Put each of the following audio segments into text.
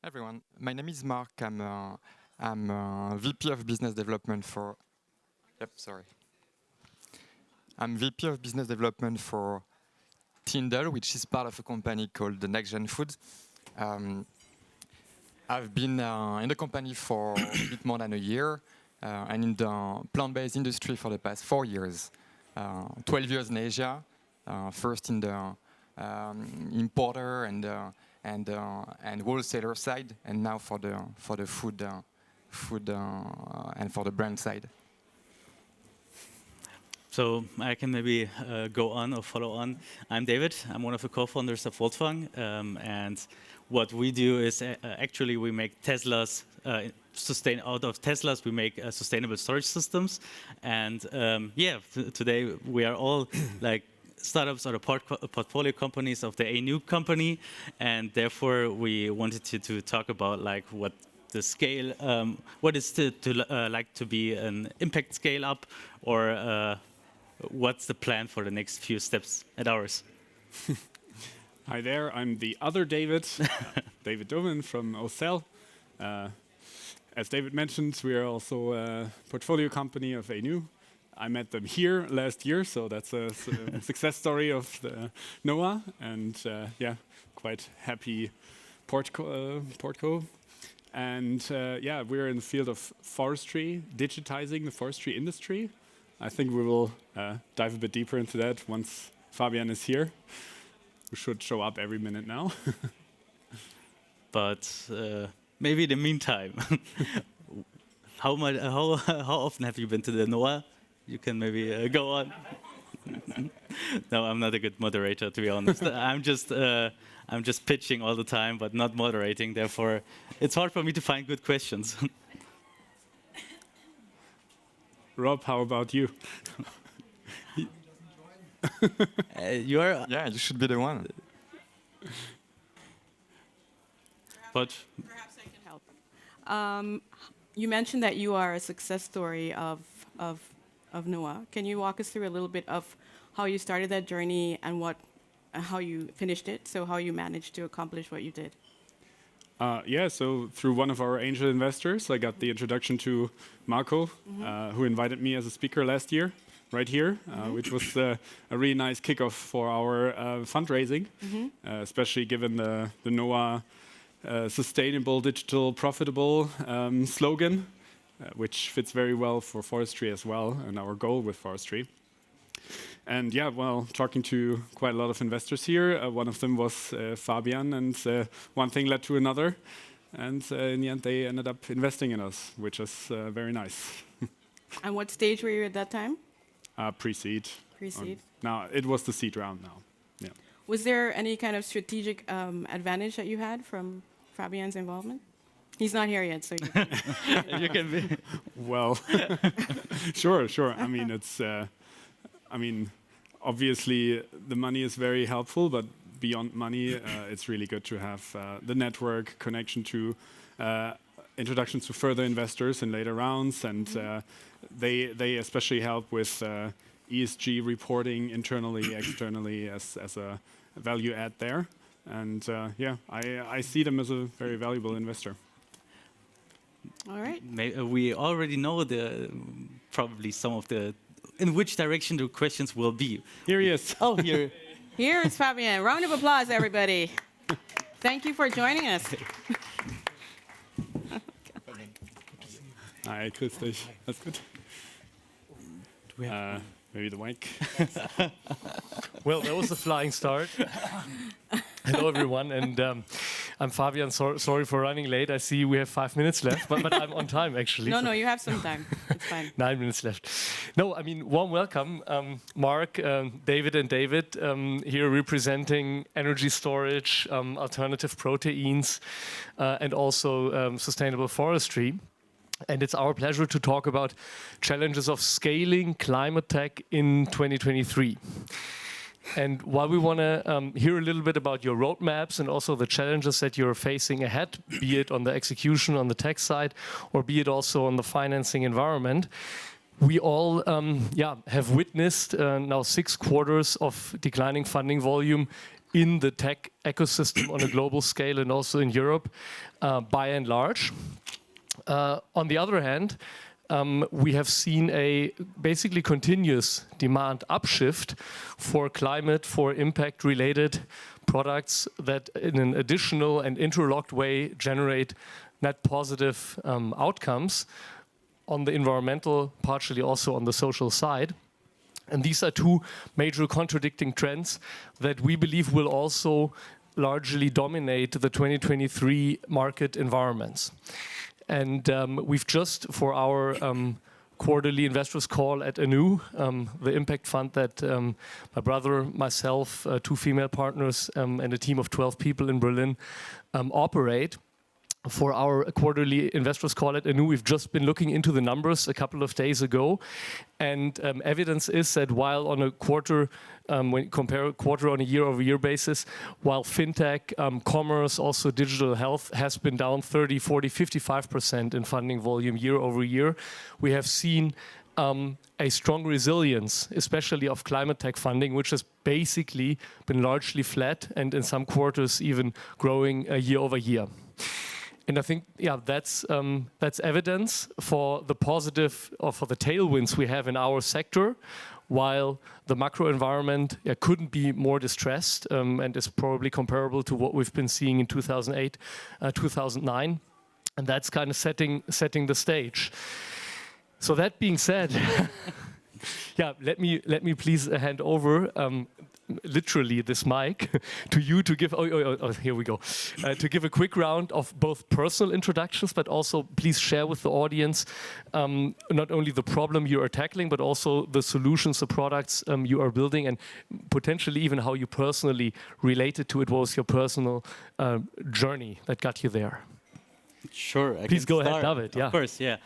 Everyone, my name is Marc. I'm VP of Business Development for. Yep, sorry. I'm VP of Business Development for Tyndall, which is part of a company called the Next Gen Foods. I've been in the company for a bit more than a year, and in the plant-based industry for the past 4 years. 12 years in Asia, first in the importer and wholesaler side, and now for the food and for the brand side. So I can maybe go on or follow on. I'm David. I'm one of the co-founders of Voltfang, and what we do is actually we make Teslas out of Teslas. We make sustainable storage systems, and today we are all like startups or portfolio companies of the AENU company, and therefore we wanted to talk about like what the scale, what is like to be an impact scale up, or what's the plan for the next few steps at ours. Hi there, I'm the other David, David Dohmen from Ocell. As David mentioned, we are also a portfolio company of AENU. I met them here last year, so that's a success story of the NOAH, and quite happy portco. And we're in the field of forestry, digitizing the forestry industry. I think we will dive a bit deeper into that once Fabian is here, who should show up every minute now. But maybe in the meantime, how often have you been to the NOAH? You can maybe go on. No, I'm not a good moderator, to be honest. I'm just pitching all the time, but not moderating. Therefore, it's hard for me to find good questions. Rob, how about you? You are. Yeah, you should be the one. But perhaps I can help. You mentioned that you are a success story of NOAH. Can you walk us through a little bit of how you started that journey and how you finished it? So how you managed to accomplish what you did? So through one of our angel investors, I got the introduction to Marco, who invited me as a speaker last year, right here, which was a really nice kickoff for our fundraising, especially given the NOAH sustainable, digital, profitable slogan, which fits very well for forestry as well, and our goal with forestry. And talking to quite a lot of investors here, one of them was Fabian, and one thing led to another. And in the end, they ended up investing in us, which is very nice. And what stage were you at that time? Pre-seed. Pre-seed. Now, it was the seed round now. Yeah. Was there any kind of strategic advantage that you had from Fabian's involvement? He's not here yet, so you can be. Well, sure. Obviously, the money is very helpful, but beyond money, it's really good to have the network connection to introductions to further investors in later rounds, and they especially help with ESG reporting internally, externally as a value add there. And I see them as a very valuable investor. all right. We already know probably some of the in which direction the questions will be. Here he is. Oh, here. Here is Fabian. Round of applause, everybody. Thank you for joining us. Hi, grüß dich. That's good. Maybe the mic. Well, that was a flying start. Hello, everyone, and I'm Fabian. Sorry for running late. I see we have 5 minutes left, but I'm on time, actually. No, you have some time. It's fine. 9 minutes left. No, I mean, warm welcome, Marc, David, and David, here representing energy storage, alternative proteins, and also sustainable forestry. And it's our pleasure to talk about challenges of scaling climate tech in 2023. And while we want to hear a little bit about your roadmaps and also the challenges that you're facing ahead, be it on the execution on the tech side, or be it also on the financing environment, we all have witnessed now 6 quarters of declining funding volume in the tech ecosystem on a global scale and also in Europe, by and large. On the other hand, we have seen a basically continuous demand upshift for climate, for impact-related products that in an additional and interlocked way generate net positive outcomes on the environmental, partially also on the social side. And these are two major contradicting trends that we believe will also largely dominate the 2023 market environments. And we've just, for our quarterly investors call at AENU, the impact fund that my brother, myself, two female partners, and a team of 12 people in Berlin operate. For our quarterly investors call at AENU, we've just been looking into the numbers a couple of days ago, and evidence is that while on a quarter, when you compare a quarter on a year-over-year basis, while fintech, commerce, also digital health has been down 30, 40, 55% in funding volume year-over-year, we have seen a strong resilience, especially of climate tech funding, which has basically been largely flat and in some quarters even growing year-over-year. And I think, yeah, that's evidence for the positive or for the tailwinds we have in our sector, while the macro environment couldn't be more distressed and is probably comparable to what we've been seeing in 2008, 2009, and that's kind of setting the stage. So that being said, yeah, let me please hand over. Literally this mic to you to give here we go to give a quick round of both personal introductions, but also please share with the audience not only the problem you are tackling, but also the solutions, the products you are building, and potentially even how you personally related to it. What was your personal journey that got you there? Sure. Please go ahead, David. Yeah. Of course, yeah.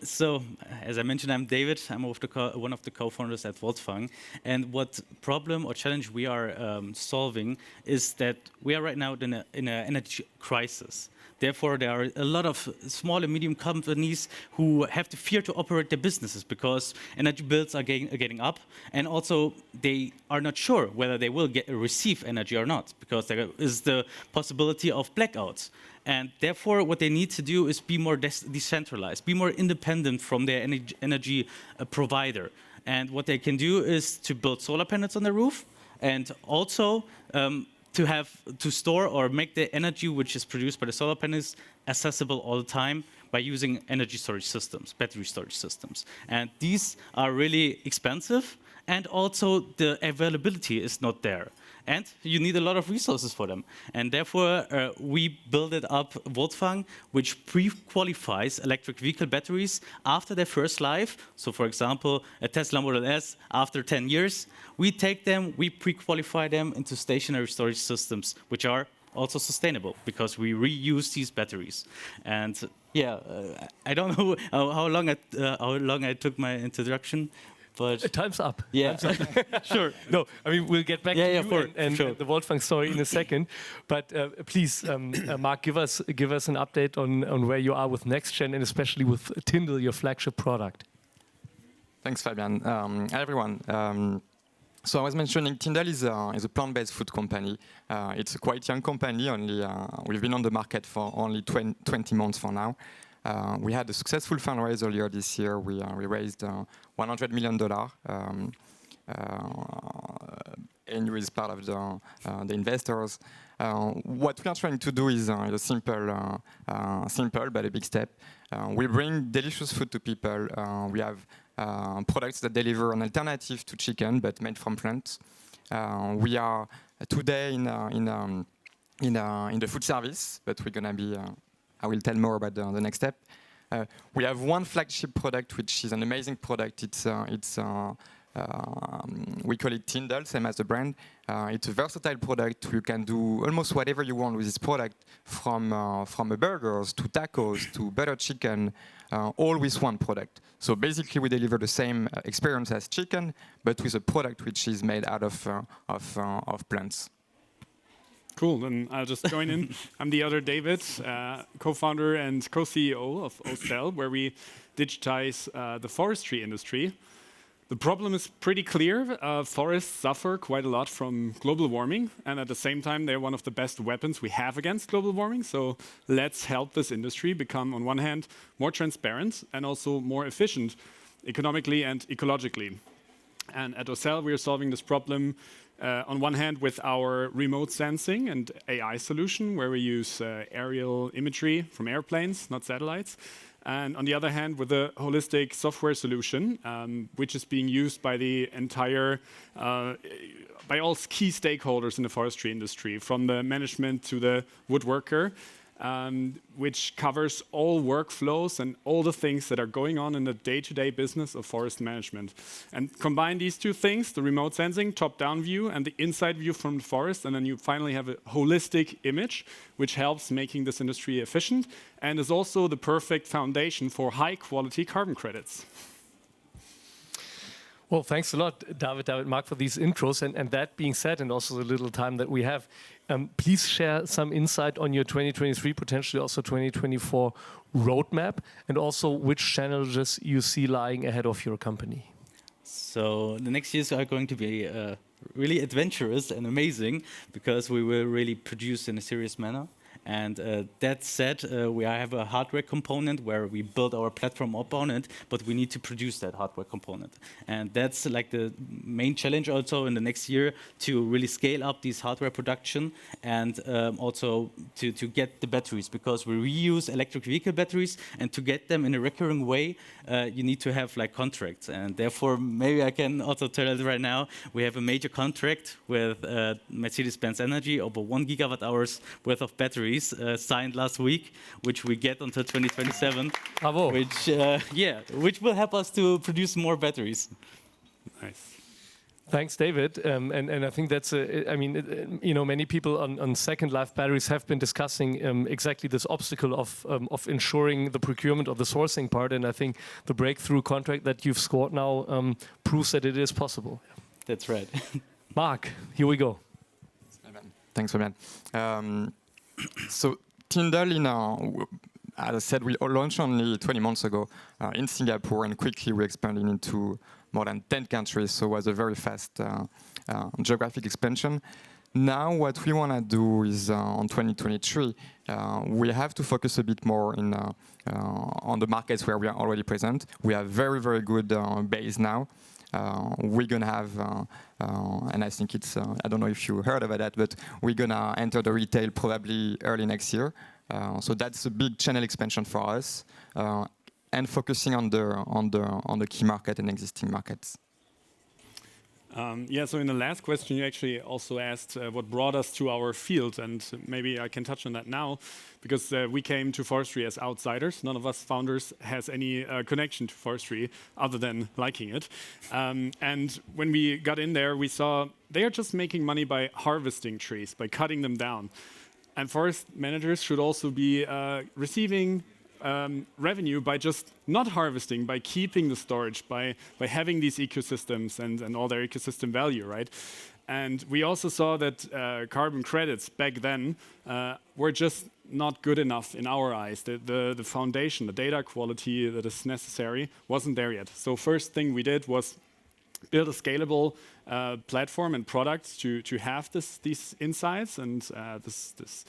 So, as I mentioned, I'm David. I'm one of the co-founders at Voltfang. And what problem or challenge we are solving is that we are right now in an energy crisis. Therefore, there are a lot of small and medium companies who have to fear to operate their businesses because energy bills are getting up. And also, they are not sure whether they will receive energy or not, because there is the possibility of blackouts. And therefore, what they need to do is be more decentralized, be more independent from their energy provider. And what they can do is to build solar panels on the roof, and also to store or make the energy which is produced by the solar panels accessible all the time by using energy storage systems, battery storage systems. And these are really expensive, and also the availability is not there. And you need a lot of resources for them. And therefore, we built it up Voltfang, which pre-qualifies electric vehicle batteries after their first life. So for example, a Tesla Model S, after 10 years, we take them, we pre-qualify them into stationary storage systems, which are also sustainable because we reuse these batteries. And yeah, I don't know how long I took my introduction. But time's up. Yeah, time's up. Sure. No, I mean, we'll get back to you and sure. the Voltfang story in a second. But please, Marc, give us an update on where you are with NextGen and especially with Tyndall, your flagship product. Thanks, Fabian. Hi, everyone. So I was mentioning Tyndall is a plant-based food company. It's a quite young company. We've been on the market for only 20 months for now. We had a successful fundraise earlier this year. We raised $100 million. AENU is part of the investors. What we are trying to do is a simple but a big step. We bring delicious food to people. We have products that deliver an alternative to chicken, but made from plants. We are today in the food service, but we're gonna be. I will tell more about the next step. We have one flagship product, which is an amazing product. We call it Tyndall, same as the brand. It's a versatile product. You can do almost whatever you want with this product, from burgers to tacos to butter chicken, all with one product. So basically, we deliver the same experience as chicken, but with a product which is made out of plants. Cool, then I'll just join in. I'm the other David, co-founder and co-CEO of Ocell, where we digitize the forestry industry. The problem is pretty clear. Forests suffer quite a lot from global warming, and at the same time, they're one of the best weapons we have against global warming. So let's help this industry become, on one hand, more transparent and also more efficient economically and ecologically. And at Ocell, we are solving this problem on one hand with our remote sensing and AI solution, where we use aerial imagery from airplanes, not satellites. And on the other hand, with a holistic software solution, which is being used by the entire, by all key stakeholders in the forestry industry, from the management to the woodworker, which covers all workflows and all the things that are going on in the day-to-day business of forest management. And combine these two things, the remote sensing, top-down view, and the inside view from the forest, and then you finally have a holistic image, which helps making this industry efficient, and is also the perfect foundation for high-quality carbon credits. Well, thanks a lot, David, Marc, for these intros. And that being said, and also the little time that we have, please share some insight on your 2023, potentially also 2024 roadmap, and also which challenges you see lying ahead of your company. So the next years are going to be really adventurous and amazing, because we will really produce in a serious manner. And that said, we have a hardware component where we build our platform upon it, but we need to produce that hardware component. And that's like the main challenge also in the next year, to really scale up these hardware production, and also to get the batteries, because we reuse electric vehicle batteries, and to get them in a recurring way, you need to have like contracts. And therefore, maybe I can also tell it right now, we have a major contract with Mercedes-Benz Energy over 1 gigawatt hours worth of batteries signed last week, which we get until 2027. Bravo. Which will help us to produce more batteries. Nice. Thanks, David. And I think that's, many people on second life batteries have been discussing exactly this obstacle of ensuring the procurement of the sourcing part. And I think the breakthrough contract that you've scored now proves that it is possible. That's right. Marc, here we go. Thanks, Fabian. So Tyndall, as I said, we launched only 20 months ago in Singapore, and quickly we expanded into more than 10 countries, so it was a very fast geographic expansion. Now what we want to do is, on 2023, we have to focus a bit more on the markets where we are already present. We have very, very good base now. We're going to have, and I think it's, I don't know if you heard about that, but we're going to enter the retail probably early next year. So that's a big channel expansion for us, and focusing on the key market and existing markets. So in the last question, you actually also asked what brought us to our field, and maybe I can touch on that now, because we came to forestry as outsiders. None of us founders has any connection to forestry other than liking it. And when we got in there, we saw they are just making money by harvesting trees, by cutting them down. And forest managers should also be receiving revenue by just not harvesting, by keeping the storage, by having these ecosystems and all their ecosystem value, right? And we also saw that carbon credits back then were just not good enough in our eyes. The foundation, the data quality that is necessary wasn't there yet. So first thing we did was build a scalable platform and product to have these insights and this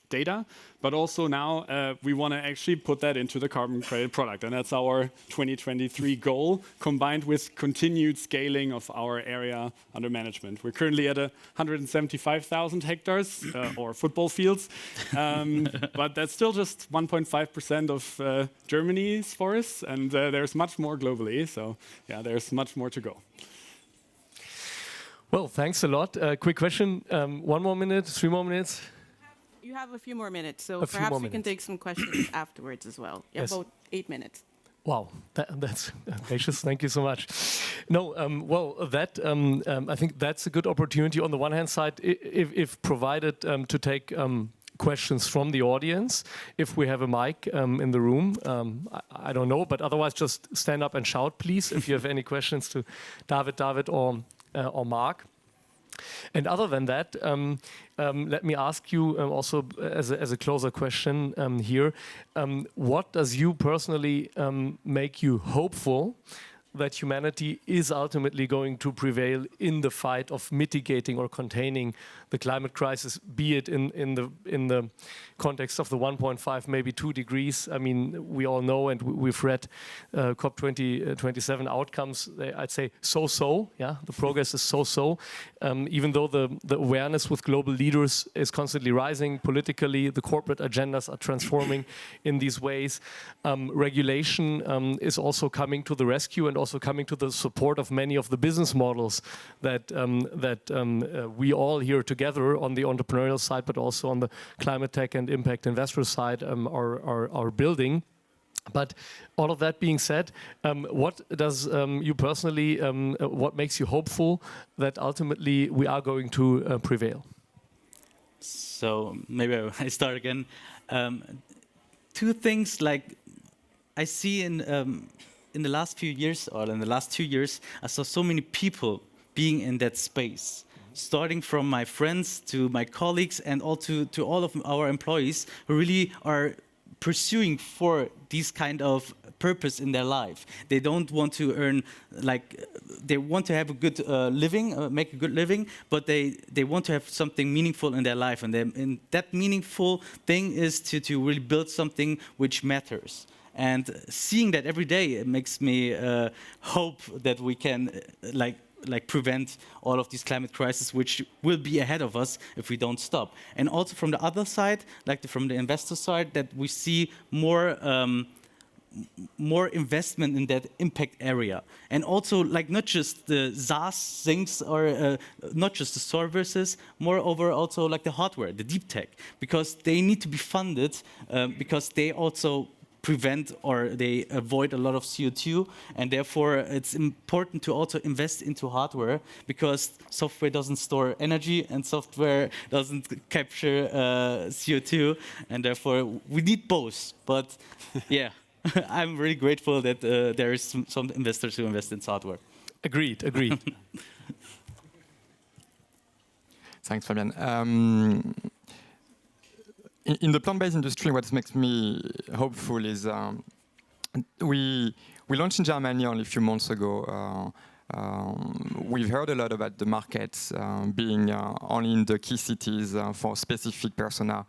data, but also now we want to actually put that into the carbon credit product, and that's our 2023 goal, combined with continued scaling of our area under management. We're currently at 175,000 hectares or football fields, but that's still just 1.5% of Germany's forests, and there's much more globally, so yeah, there's much more to go. Well, thanks a lot. Quick question, 1 more minute, 3 more minutes? You have a few more minutes, so perhaps we can take some questions afterwards as well. You have about 8 minutes. Wow, that's gracious. Thank you so much. No, I think that's a good opportunity on the one hand side, if provided, to take questions from the audience. If we have a mic in the room, I don't know, but otherwise just stand up and shout, please, if you have any questions to David or Marc. And other than that, let me ask you also as a closer question here, what does you personally make you hopeful that humanity is ultimately going to prevail in the fight of mitigating or containing the climate crisis, be it in the context of the 1.5, maybe 2 degrees. I mean, we all know, and we've read COP27 outcomes. I'd say so-so. Yeah, the progress is so-so. Even though the awareness with global leaders is constantly rising politically, the corporate agendas are transforming in these ways. Regulation is also coming to the rescue and also coming to the support of many of the business models that we all here together on the entrepreneurial side, but also on the climate tech and impact investor side are building. But all of that being said, what does you personally, what makes you hopeful that ultimately we are going to prevail? So maybe I start again. 2 things like I see in the last few years, or in the last 2 years, I saw so many people being in that space, starting from my friends to my colleagues and all to all of our employees who really are pursuing for these kind of purpose in their life. They don't want to earn, like, they want to have a good living, make a good living, but they want to have something meaningful in their life. And that meaningful thing is to really build something which matters. And seeing that every day, it makes me hope that we can like prevent all of these climate crises, which will be ahead of us if we don't stop. And also from the other side, like from the investor side, that we see more investment in that impact area. And also, like, not just the SaaS things or not just the services, moreover also like the hardware, the deep tech, because they need to be funded because they also prevent or they avoid a lot of CO2, and therefore it's important to also invest into hardware, because software doesn't store energy and software doesn't capture CO2, and therefore we need both. But yeah, I'm really grateful that there is some investors who invest in hardware. Agreed. Thanks, Fabian. In the plant-based industry, what makes me hopeful is we launched in Germany only a few months ago. We've heard a lot about the markets being only in the key cities for specific persona,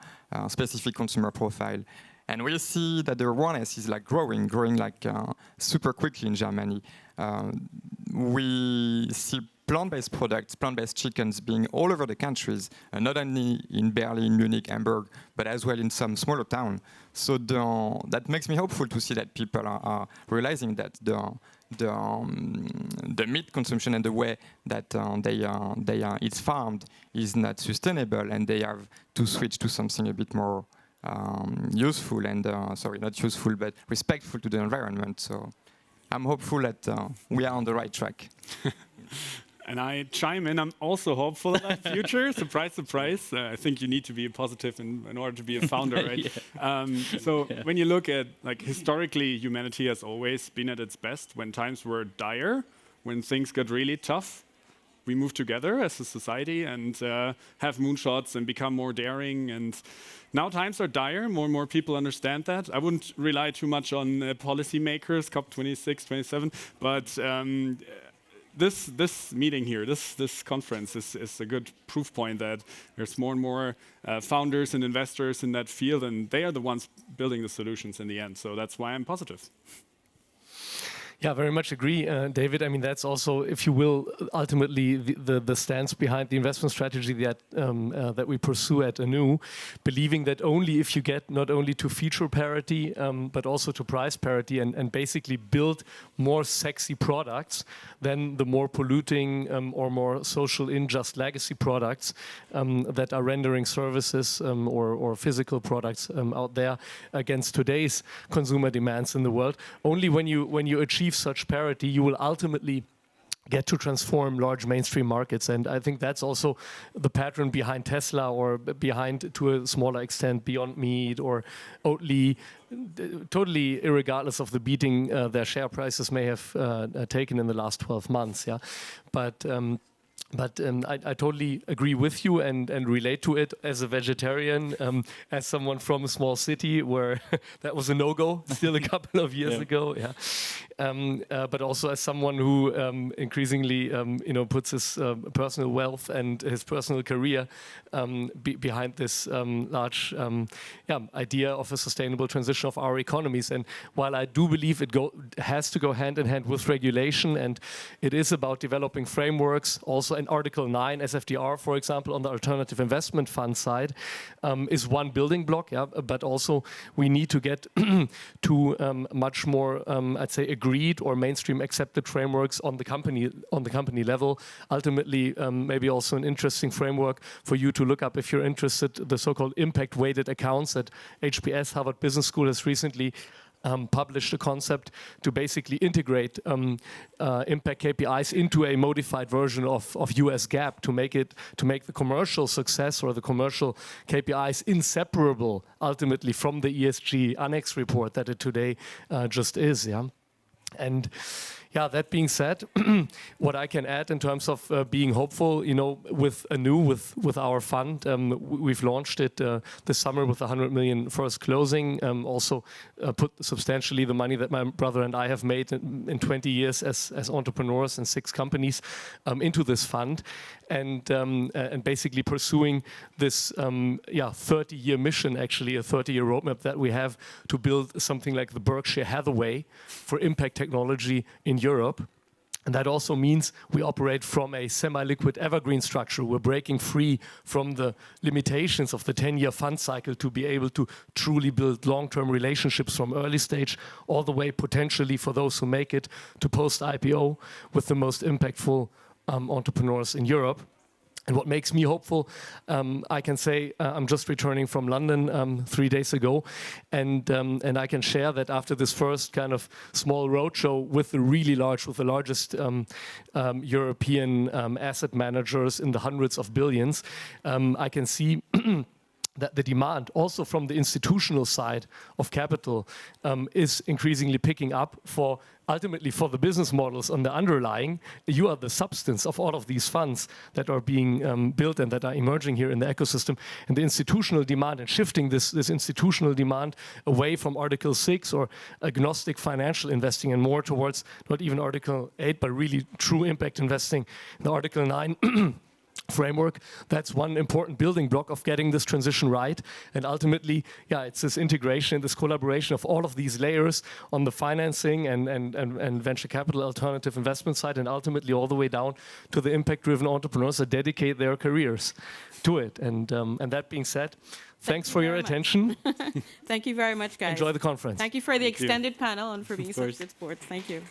specific consumer profile. And we see that the awareness is like growing like super quickly in Germany. We see plant-based products, plant-based chickens being all over the countries, not only in Berlin, Munich, Hamburg, but as well in some smaller towns. So that makes me hopeful to see that people are realizing that the meat consumption and the way that it's farmed is not sustainable, and they have to switch to something a bit more useful and, sorry, not useful, but respectful to the environment. So I'm hopeful that we are on the right track. And I chime in, I'm also hopeful about the future. Surprise, surprise. I think you need to be positive in order to be a founder, right? When you look at, like, historically, humanity has always been at its best when times were dire, when things got really tough. We move together as a society and have moonshots and become more daring. And now times are dire. More and more people understand that. I wouldn't rely too much on policymakers, COP26, 27, but this meeting here, this conference is a good proof point that there's more and more founders and investors in that field, and they are the ones building the solutions in the end. So that's why I'm positive. Yeah, very much agree, David. I mean, that's also, if you will, ultimately the stance behind the investment strategy that we pursue at AENU, believing that only if you get not only to feature parity, but also to price parity, and basically build more sexy products, then the more polluting or more social unjust legacy products that are rendering services or physical products out there against today's consumer demands in the world. Only when you achieve such parity, you will ultimately get to transform large mainstream markets. And I think that's also the pattern behind Tesla, or behind, to a smaller extent, Beyond Meat or Oatly, totally irregardless of the beating their share prices may have taken in the last 12 months. Yeah, but But I totally agree with you and relate to it as a vegetarian, as someone from a small city where that was a no-go still a couple of years ago. Yeah. But also as someone who increasingly puts his personal wealth and his personal career behind this large idea of a sustainable transition of our economies. And while I do believe it has to go hand in hand with regulation, and it is about developing frameworks, also in Article 9, SFDR, for example, on the alternative investment fund side, is one building block. Yeah, but also we need to get to much more, I'd say, agreed or mainstream accepted frameworks on the company level. Ultimately, maybe also an interesting framework for you to look up if you're interested. The so-called impact-weighted accounts that HBS, Harvard Business School, has recently published a concept to basically integrate impact KPIs into a modified version of US GAAP to make the commercial success or the commercial KPIs inseparable ultimately from the ESG annex report that it today just is. Yeah, and. Yeah, that being said, what I can add in terms of being hopeful, with AENU, with our fund, we've launched it this summer with 100 million first closing. Also put substantially the money that my brother and I have made in 20 years as entrepreneurs in 6 companies into this fund, and basically pursuing this 30-year mission, actually a 30-year roadmap that we have to build something like the Berkshire Hathaway for impact technology in Europe. And that also means we operate from a semi-liquid evergreen structure. We're breaking free from the limitations of the 10-year fund cycle to be able to truly build long-term relationships from early stage all the way potentially for those who make it to post-IPO with the most impactful entrepreneurs in Europe. And what makes me hopeful, I can say I'm just returning from London 3 days ago, and I can share that after this first kind of small roadshow with the largest European asset managers in the hundreds of billions, I can see that the demand also from the institutional side of capital is increasingly picking up ultimately for the business models on the underlying. You are the substance of all of these funds that are being built and that are emerging here in the ecosystem. And the institutional demand and shifting this institutional demand away from Article 6 or agnostic financial investing and more towards not even Article 8, but really true impact investing, the Article 9 framework. That's one important building block of getting this transition right. And ultimately, it's this integration, this collaboration of all of these layers on the financing and venture capital alternative investment side, and ultimately all the way down to the impact-driven entrepreneurs that dedicate their careers to it. And that being said, thanks for your attention. Thank you very much, guys. Enjoy the conference. Thank you for the extended panel and for being such good sports. Thank you.